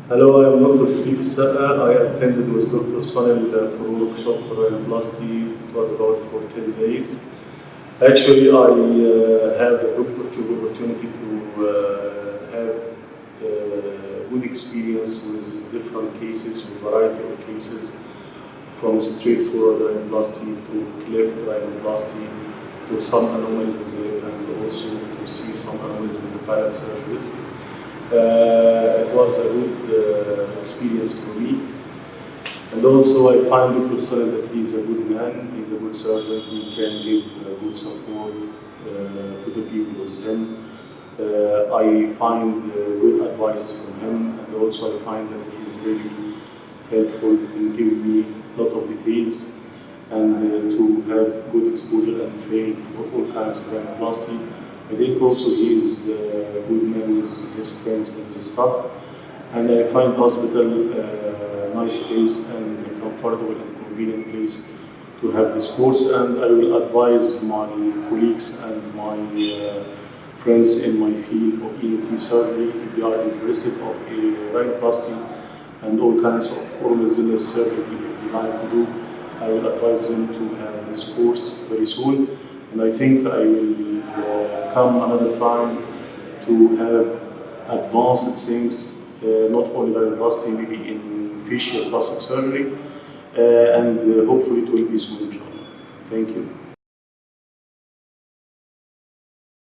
Hello, I am Dr. Sherif Elsaka. I attended with Dr. Sunil for a workshop for rhinoplasty. It was about for 10 days. Actually, I have the opportunity to have good experience with different cases, with variety of cases, from straightforward rhinoplasty to cleft rhinoplasty to some anomalies with it, and also to see some anomalies with the palate surgeries. It was a good experience for me. And also I find Dr. Sunil that he is a good man, he is a good surgeon, he can give good support to the people with him. I find good advices from him, and also I find that he is really helpful in giving me a lot of details and to have good exposure and training for all kinds of rhinoplasty. I think also he is a good man with his friends and his staff. And I find hospital a nice place and a comfortable and convenient place to have this course. And I will advise my colleagues and my friends in my field of ENT surgery, if they are interested of a rhinoplasty and all kinds of oral axillary surgery if they like to do, I will advise them to have this course very soon. And I think I will come another time to have advanced things, not only rhinoplasty, maybe in facial plastic surgery, and hopefully it will be soon, inshallah. Thank you.